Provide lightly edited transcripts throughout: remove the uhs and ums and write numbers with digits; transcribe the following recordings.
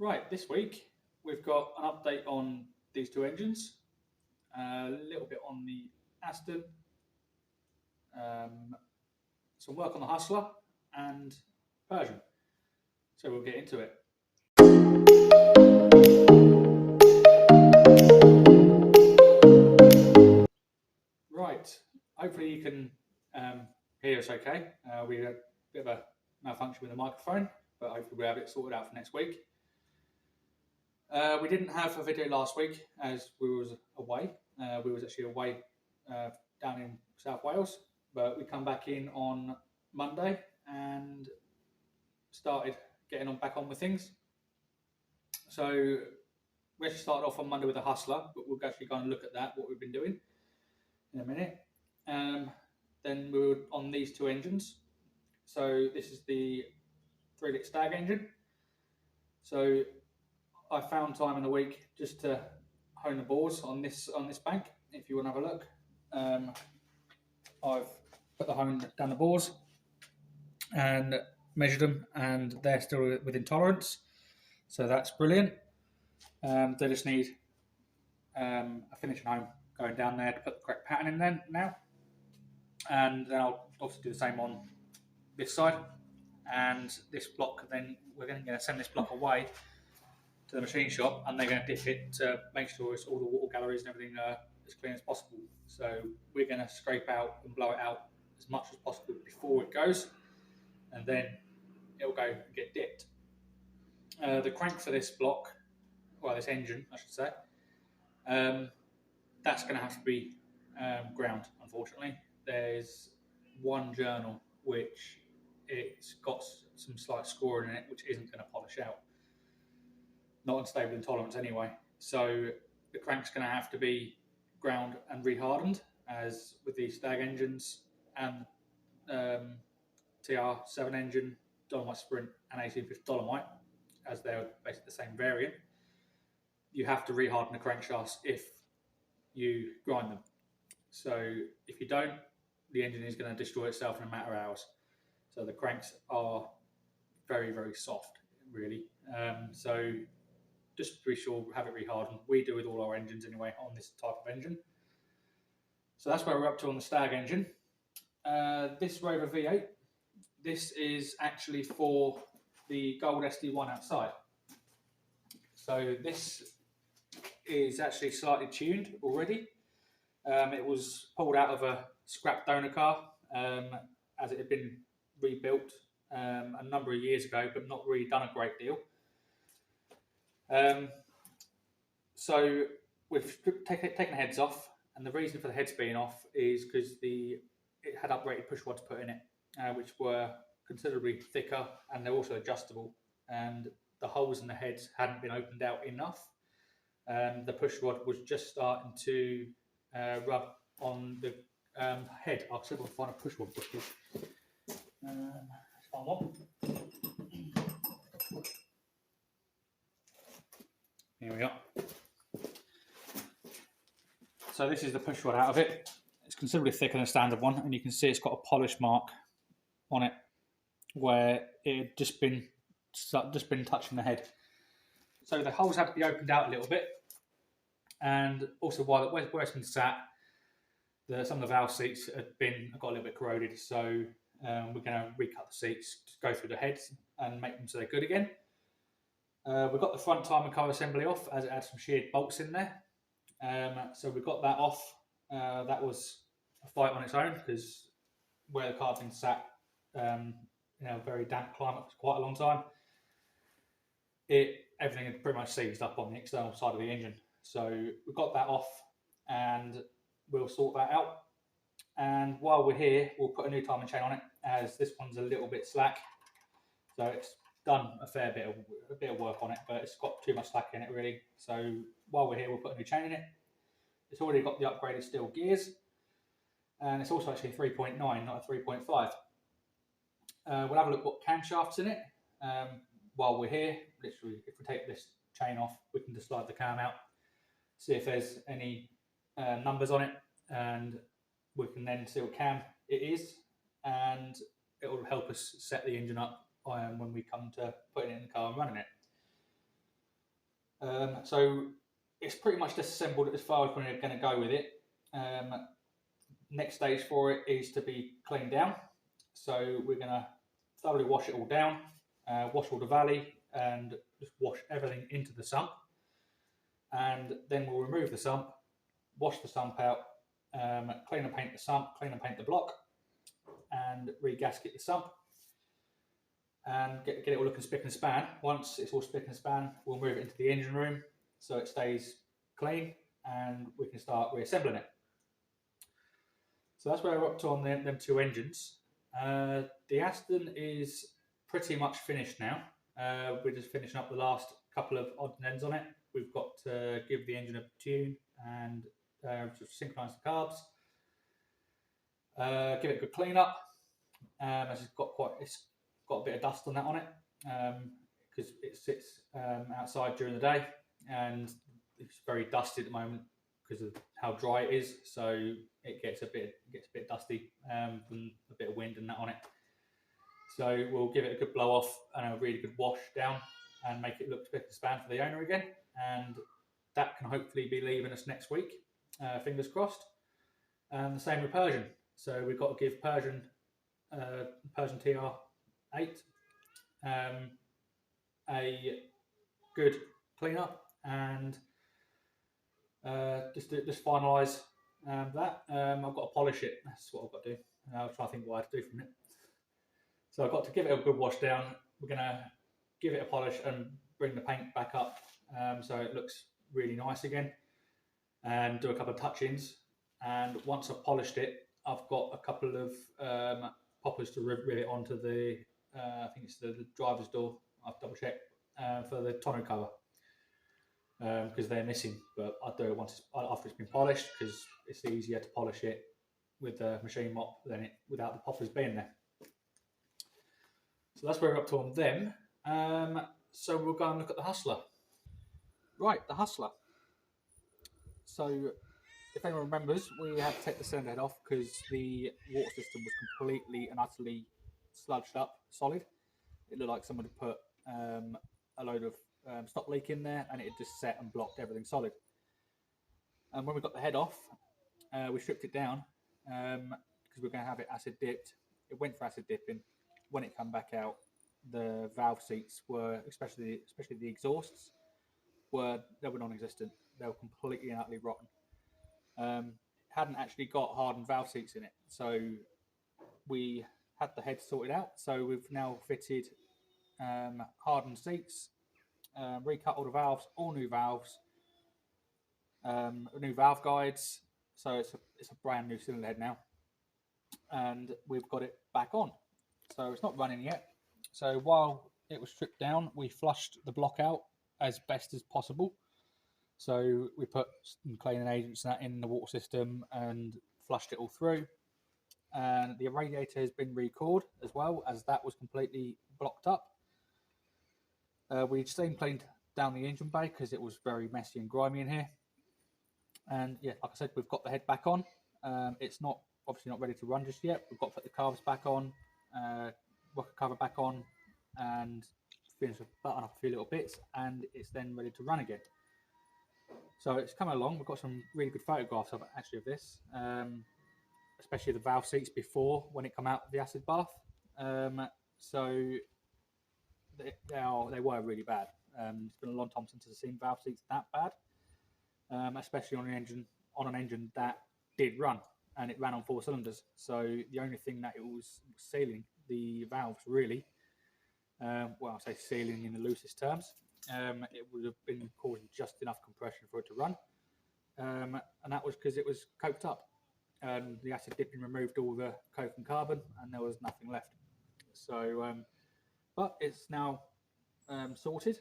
Right, this week we've got an update on these two engines, a little bit on the Aston, some work on the Hustler and Persian. So we'll get into it. Right, hopefully you can hear us okay. We had a bit of a malfunction with the microphone, but hopefully we'll have it sorted out for next week. We didn't have a video last week as we was away. We was actually away down in South Wales, but we come back in on Monday and started getting back on with things. So we actually started off on Monday with a Hustler, but we'll actually go and look at that, what we've been doing in a minute. Then we were on these two engines. So this is the 3-litre Stag engine. So I found time in the week just to hone the bores on this bank. If you want to have a look, I've put the hone down the bores and measured them, and they're still within tolerance. So that's brilliant. They just need a finishing home going down there to put the correct pattern in then now, and then I'll obviously do the same on this side. And this block, then we're going to send this block away to the machine shop, and they're going to dip it to make sure it's all the water galleries and everything as clean as possible. So we're going to scrape out and blow it out as much as possible before it goes, and then it'll go and get dipped. The crank for this block, well, this engine, I should say, that's going to have to be ground, unfortunately. There's one journal which it's got some slight scoring in it, which isn't going to polish out. Not unstable in tolerance anyway. So the crank's going to have to be ground and rehardened, as with the Stag engines and TR7 engine, Dolomite Sprint and 1850 Dolomite, as they're basically the same variant. You have to reharden the crankshafts if you grind them. So if you don't, the engine is going to destroy itself in a matter of hours. So the cranks are very, very soft, really. So just to be sure, have it rehardened. We do with all our engines anyway on this type of engine. So that's where we're up to on the Stag engine. This Rover V8, this is actually for the gold SD1 outside. So this is actually slightly tuned already. It was pulled out of a scrap donor car as it had been rebuilt a number of years ago, but not really done a great deal. So we've taken the heads off, and the reason for the heads being off is because it had upgraded push rods put in it, which were considerably thicker, and they're also adjustable, and the holes in the heads hadn't been opened out enough. The push rod was just starting to rub on the head. I'll see if I can find a push rod bucket. Let's find one. Here we are. So this is the push rod out of it. It's considerably thicker than a standard one, and you can see it's got a polish mark on it where it had just been touching the head. So the holes had to be opened out a little bit, and also while where it's been sat, some of the valve seats got a little bit corroded. So we're going to recut the seats, just go through the heads and make them so they're good again. We've got the front timing car assembly off, as it had some sheared bolts in there. So we got that off. That was a fight on its own, because where the car had been sat in a very damp climate for quite a long time, everything had pretty much seized up on the external side of the engine. So we got that off, and we'll sort that out. And while we're here, we'll put a new timing chain on it, as this one's a little bit slack. So it's done a fair bit of work on it, but it's got too much slack in it, really. So while we're here, we'll put a new chain in it. It's already got the upgraded steel gears, and it's also actually 3.9, not a 3.5. We'll have a look what camshaft's in it. While we're here, literally, if we take this chain off, we can just slide the cam out, see if there's any numbers on it, and we can then see what cam it is, and it will help us set the engine up when we come to putting it in the car and running it. So it's pretty much disassembled as far as we're going to go with it. Next stage for it is to be cleaned down. So we're going to thoroughly wash it all down, wash all the valley, and just wash everything into the sump. And then we'll remove the sump, wash the sump out, clean and paint the sump, clean and paint the block, and re-gasket the sump, and get it all looking spick and span. Once it's all spick and span, we'll move it into the engine room so it stays clean, and we can start reassembling it. So that's where we're up to on them two engines. The Aston is pretty much finished now. We're just finishing up the last couple of odds and ends on it. We've got to give the engine a tune and just synchronise the carbs. Give it a good clean up. It's got a bit of dust on it because it sits outside during the day, and it's very dusty at the moment because of how dry it is. So it gets a bit dusty from a bit of wind and that on it. So we'll give it a good blow off and a really good wash down and make it look spick and span for the owner again. And that can hopefully be leaving us next week, fingers crossed. And the same with Persian. So we've got to give Persian TR8 a good clean up and just finalise that. I've got to polish it. That's what I've got to do. I'll try to think what I have to do from it. So I've got to give it a good wash down. We're going to give it a polish and bring the paint back up so it looks really nice again, and do a couple of touch-ins. And once I've polished it, I've got a couple of poppers to rivet onto the I think it's the driver's door. I'll double check for the tonneau cover because they're missing, but I'll do it after it's been polished because it's easier to polish it with the machine mop than it without the poppers being there. So that's where we're up to on them. So we'll go and look at the Hustler. Right, the Hustler. So if anyone remembers, we had to take the cylinder head off because the water system was completely and utterly sludged up, solid. It looked like someone had put a load of stop leak in there, and it had just set and blocked everything solid. And when we got the head off, we stripped it down because we were going to have it acid dipped. It went for acid dipping. When it came back out, the valve seats were, especially the exhausts, were non-existent. They were completely and utterly rotten. Hadn't actually got hardened valve seats in it, so we had the head sorted out. So we've now fitted hardened seats, recut all the valves, all new valves, new valve guides. So it's a brand new cylinder head now, and we've got it back on. So it's not running yet. So while it was stripped down, we flushed the block out as best as possible. So we put some cleaning agents in the water system and flushed it all through. And the radiator has been recored as well, as that was completely blocked up. We steam cleaned down the engine bay because it was very messy and grimy in here. And yeah, like I said, we've got the head back on. It's obviously not ready to run just yet. We've got to put the carbs back on, rocker cover back on, and finish button up a few little bits, and it's then ready to run again. So it's coming along. We've got some really good photographs of this, especially the valve seats before when it come out of the acid bath. So they were really bad. It's been a long time since I've seen valve seats that bad, especially on an engine that did run, and it ran on 4 cylinders. So the only thing that it was sealing the valves really, well, I say sealing in the loosest terms, it would have been causing just enough compression for it to run, and that was because it was coked up. The acid dipping removed all the coke and carbon, and there was nothing left. So, but it's now sorted,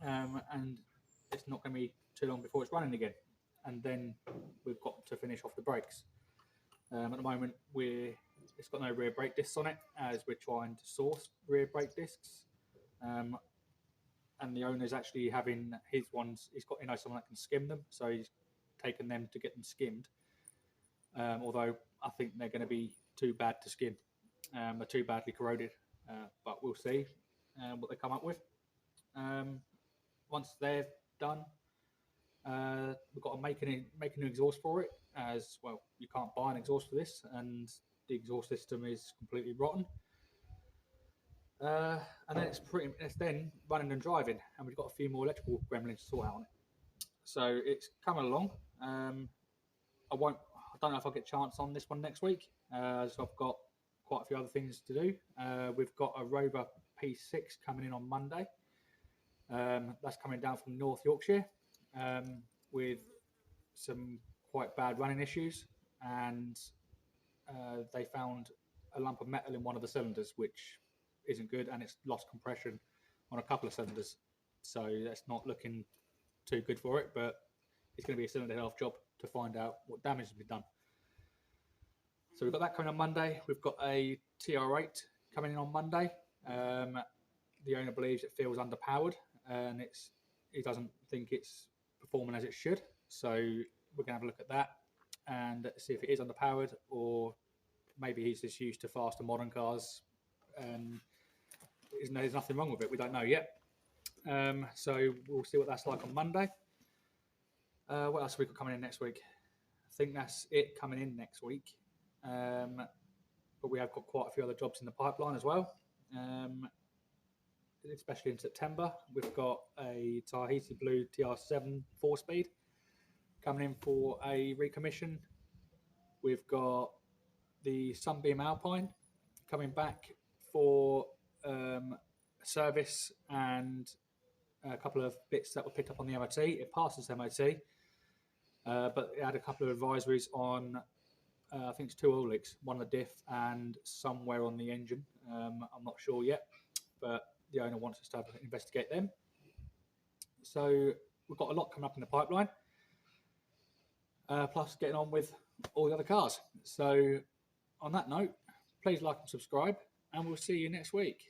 and it's not going to be too long before it's running again. And then we've got to finish off the brakes. At the moment, it's got no rear brake discs on it, as we're trying to source rear brake discs. And the owner's actually having his ones. He's got someone that can skim them, so he's taken them to get them skimmed. Although I think they're going to be too bad to skim, they're too badly corroded. But we'll see what they come up with. once they're done, we've got to make a new exhaust for it, as well. You can't buy an exhaust for this, and the exhaust system is completely rotten. And then it's then running and driving, and we've got a few more electrical gremlins to sort out on it. So it's coming along. I don't know if I'll get a chance on this one next week. So I've got quite a few other things to do. We've got a Rover P6 coming in on Monday. That's coming down from North Yorkshire with some quite bad running issues, and they found a lump of metal in one of the cylinders, which isn't good, and it's lost compression on a couple of cylinders. So that's not looking too good for it, but it's going to be a cylinder health job to find out what damage has been done. So we've got that coming on Monday. We've got a TR8 coming in on Monday. The owner believes it feels underpowered, and he doesn't think it's performing as it should. So we're going to have a look at that and see if it is underpowered, or maybe he's just used to faster modern cars and there's nothing wrong with it. We don't know yet. So we'll see what that's like on Monday. What else have we got coming in next week? I think that's it coming in next week. But we have got quite a few other jobs in the pipeline as well. Especially in September, we've got a Tahiti Blue TR7 4-speed coming in for a recommission. We've got the Sunbeam Alpine coming back for service and a couple of bits that were picked up on the MOT. It passed its MOT, but it had a couple of advisories on, I think it's 2 oil leaks, one on the diff and somewhere on the engine. I'm not sure yet, but the owner wants us to investigate them. So we've got a lot coming up in the pipeline, plus getting on with all the other cars. So on that note, please like and subscribe, and we'll see you next week.